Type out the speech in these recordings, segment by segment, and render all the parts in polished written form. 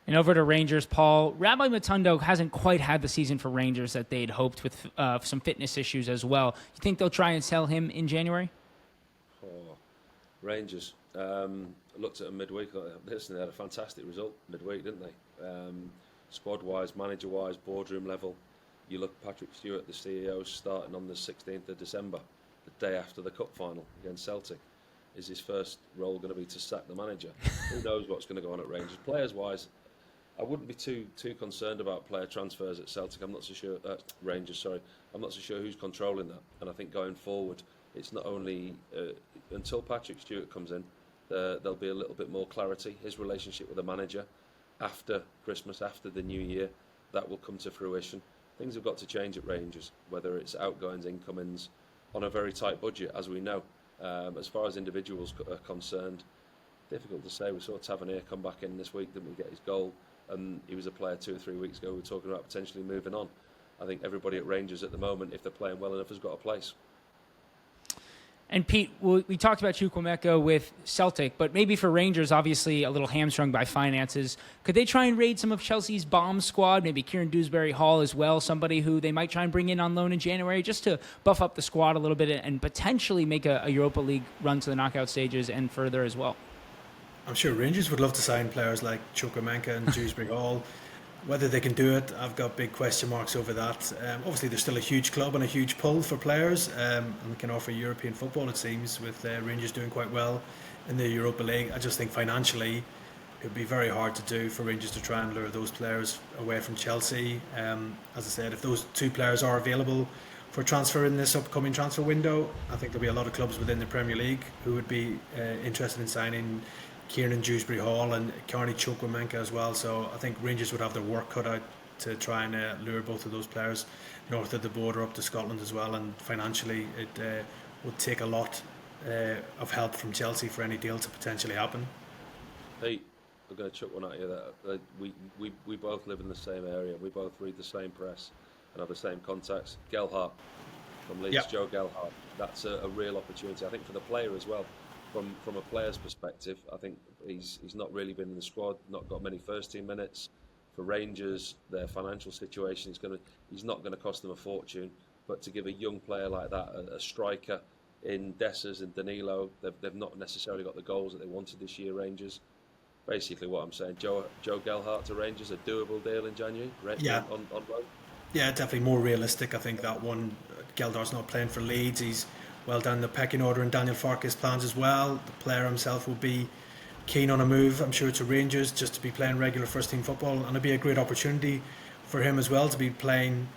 And over to Rangers, Paul. Rabbi Matondo hasn't quite had the season for Rangers that they'd hoped, with some fitness issues as well. You think they'll try and sell him in January? Oh, Rangers. Looked at them midweek. Listen, they had a fantastic result midweek, didn't they? Squad-wise, manager-wise, boardroom level. You look, Patrick Stewart, the CEO, starting on the 16th of December, the day after the cup final against Celtic. Is his first role going to be to sack the manager? Who knows what's going to go on at Rangers? Players-wise, I wouldn't be too concerned about player transfers at Celtic. I'm not so sure. Rangers, sorry. I'm not so sure who's controlling that. And I think going forward, it's not only until Patrick Stewart comes in, there'll be a little bit more clarity. His relationship with the manager after Christmas, after the new year, that will come to fruition. Things have got to change at Rangers, whether it's outgoings, incomings, on a very tight budget, as we know. As far as individuals are concerned, difficult to say. We saw Tavernier come back in this week, didn't we, get his goal? And he was a player 2 or 3 weeks ago. We were talking about potentially moving on. I think everybody at Rangers at the moment, if they're playing well enough, has got a place. And Pete, we talked about Chukwuemeka with Celtic, but maybe for Rangers, obviously a little hamstrung by finances. Could they try and raid some of Chelsea's bomb squad, maybe Kieran Dewsbury-Hall as well, somebody who they might try and bring in on loan in January, just to buff up the squad a little bit and potentially make a Europa League run to the knockout stages and further as well? I'm sure Rangers would love to sign players like Chukwuemeka and Dewsbury-Hall. Whether they can do it, I've got big question marks over that. Obviously, there's still a huge club and a huge pull for players, and can offer European football, it seems, with Rangers doing quite well in the Europa League. I just think financially, it would be very hard to do for Rangers to try and lure those players away from Chelsea. As I said, if those two players are available for transfer in this upcoming transfer window, I think there'll be a lot of clubs within the Premier League who would be interested in signing Kieran Dewsbury-Hall and Carney Chukwuemeka as well. So I think Rangers would have their work cut out to try and lure both of those players north of the border up to Scotland as well. And financially, it would take a lot of help from Chelsea for any deal to potentially happen. Pete, I'm going to chuck one at you. That we both live in the same area. We both read the same press and have the same contacts. Gelhardt from Leeds, yep. Joe Gelhardt. That's a real opportunity, I think, for the player as well. From a player's perspective, I think he's not really been in the squad, not got many first team minutes. For Rangers, their financial situation he's not going to cost them a fortune. But to give a young player like that, a striker in Dessers and Danilo, they've not necessarily got the goals that they wanted this year. Rangers, basically, what I'm saying, Joe Gelhardt to Rangers, a doable deal in January. Yeah, on loan. Yeah, definitely more realistic. I think that one. Geldard's not playing for Leeds. He's well down the pecking order in Daniel Farke's plans as well. The player himself will be keen on a move, I'm sure, to Rangers just to be playing regular first team football, and it'll be a great opportunity for him as well to be playing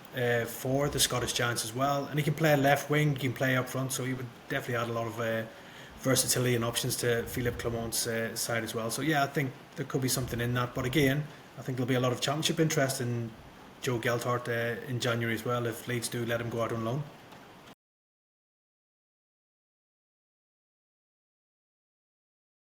for the Scottish Giants as well. And he can play left wing, he can play up front, so he would definitely add a lot of versatility and options to Philippe Clement's side as well. So yeah, I think there could be something in that, but again, I think there'll be a lot of championship interest in Joe Gelhardt in January as well if Leeds do let him go out on loan.